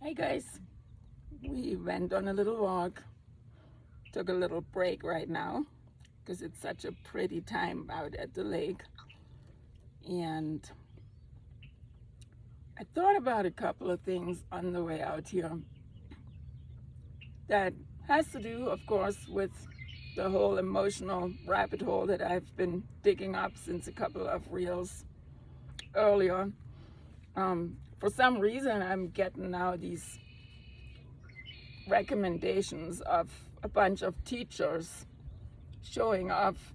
Hey guys, we went on a little walk, took a little break right now because it's such a pretty time out at the lake. And I thought about a couple of things on the way out here that has to do, of course, with the whole emotional rabbit hole that I've been digging up since a couple of reels earlier. For some reason, I'm getting now these recommendations of a bunch of teachers showing off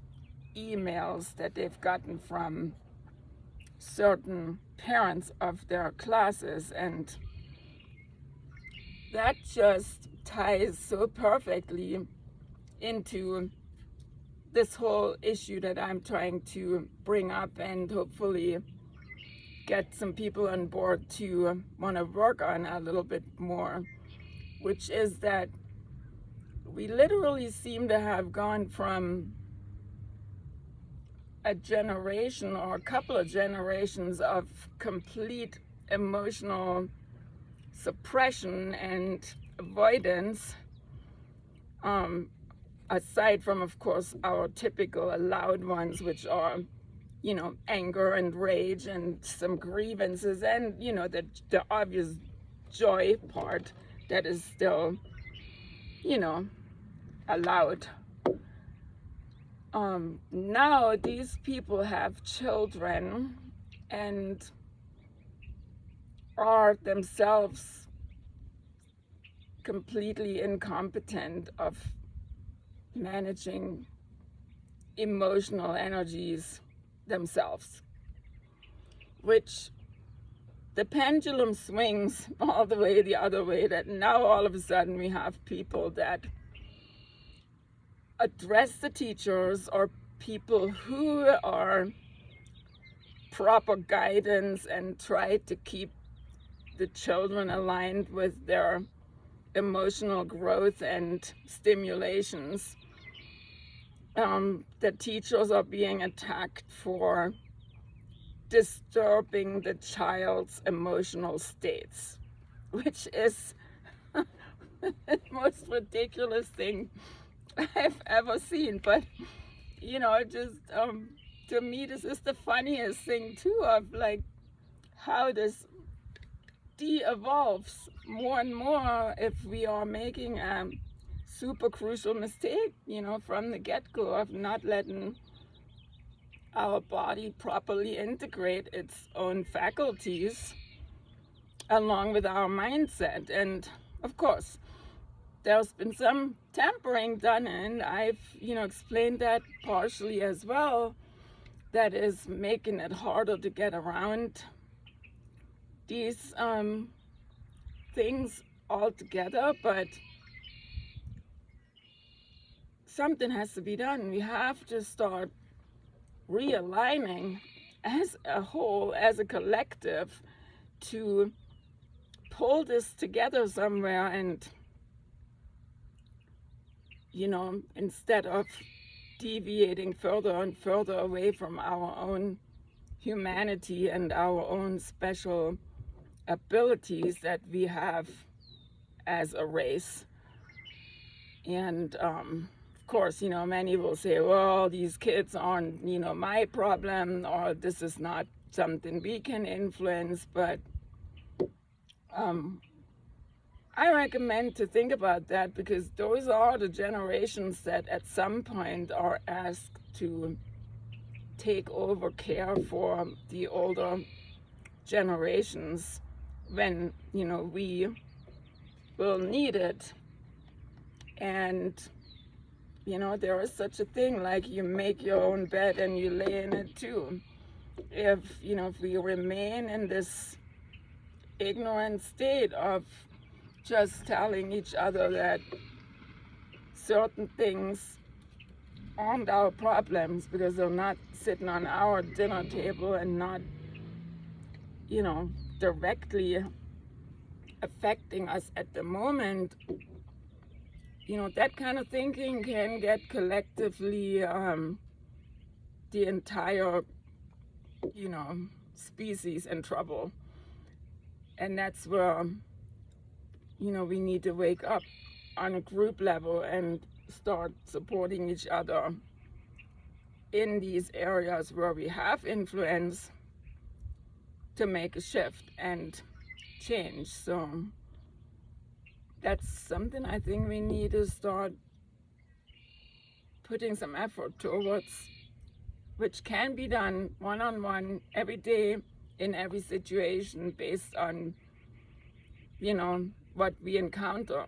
emails that they've gotten from certain parents of their classes, and that just ties so perfectly into this whole issue that I'm trying to bring up and hopefully get some people on board to want to work on a little bit more, which is that we literally seem to have gone from a generation or a couple of generations of complete emotional suppression and avoidance, aside from, of course, our typical loud ones, which are, anger and rage and some grievances, and, the obvious joy part that is still, allowed. Now these people have children and are themselves completely incompetent of managing emotional energies themselves, which the pendulum swings all the way the other way, that now all of a sudden we have people that address the teachers or people who are proper guidance and try to keep the children aligned with their emotional growth and stimulations. The teachers are being attacked for disturbing the child's emotional states, which is the most ridiculous thing I've ever seen. But to me, this is the funniest thing too, of like how this de-evolves more and more if we are making a super crucial mistake, from the get-go, of not letting our body properly integrate its own faculties along with our mindset. And of course, there's been some tampering done, and I've explained that partially as well, that is making it harder to get around these things altogether. But something has to be done. We have to start realigning as a whole, as a collective, to pull this together somewhere, and instead of deviating further and further away from our own humanity and our own special abilities that we have as a race. And of course, many will say, well, these kids aren't, my problem, or this is not something we can influence. But I recommend to think about that, because those are the generations that at some point are asked to take over care for the older generations when, we will need it. And, there is such a thing like you make your own bed and you lay in it too. If we remain in this ignorant state of just telling each other that certain things aren't our problems because they're not sitting on our dinner table and not, directly affecting us at the moment, that kind of thinking can get collectively the entire, species in trouble. And that's where we need to wake up on a group level and start supporting each other in these areas where we have influence to make a shift and change. So that's something I think we need to start putting some effort towards, which can be done one-on-one every day in every situation based on what we encounter.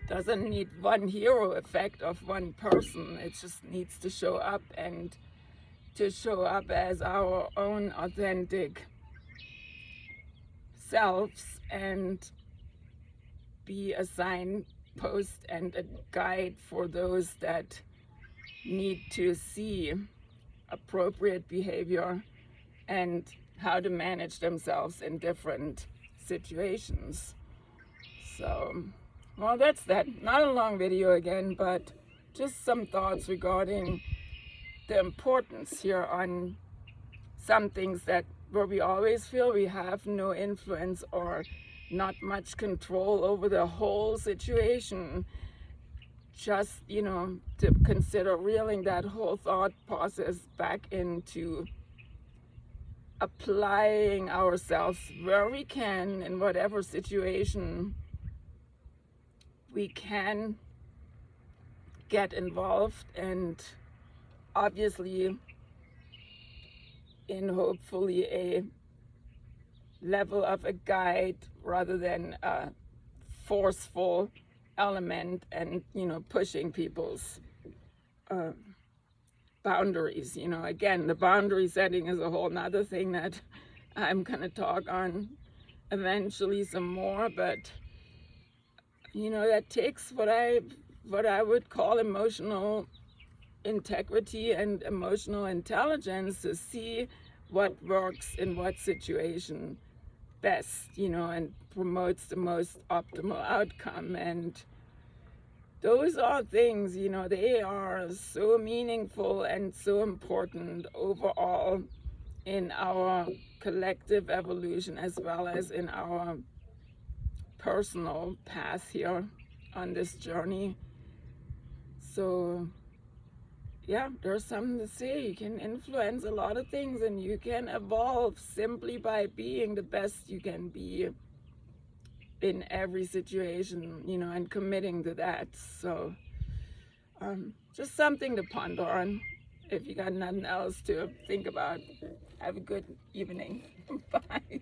Doesn't need one hero effect of one person. It just needs to show up, and to show up as our own authentic selves and be a signpost and a guide for those that need to see appropriate behavior and how to manage themselves in different situations. So, well, that's that. Not a long video again, but just some thoughts regarding the importance here on some things where we always feel we have no influence or not much control over the whole situation. Just, to consider reeling that whole thought process back into applying ourselves where we can, in whatever situation we can get involved, and obviously in hopefully a level of a guide rather than a forceful element and pushing people's boundaries. Again, the boundary setting is a whole nother thing that I'm gonna talk on eventually some more, but that takes what I would call emotional integrity and emotional intelligence to see what works in what situation best, and promotes the most optimal outcome. And those are things, they are so meaningful and so important overall in our collective evolution as well as in our personal path here on this journey. So yeah, there's something to say. You can influence a lot of things, and you can evolve simply by being the best you can be in every situation, and committing to that. So just something to ponder on. If you got nothing else to think about, have a good evening. Bye.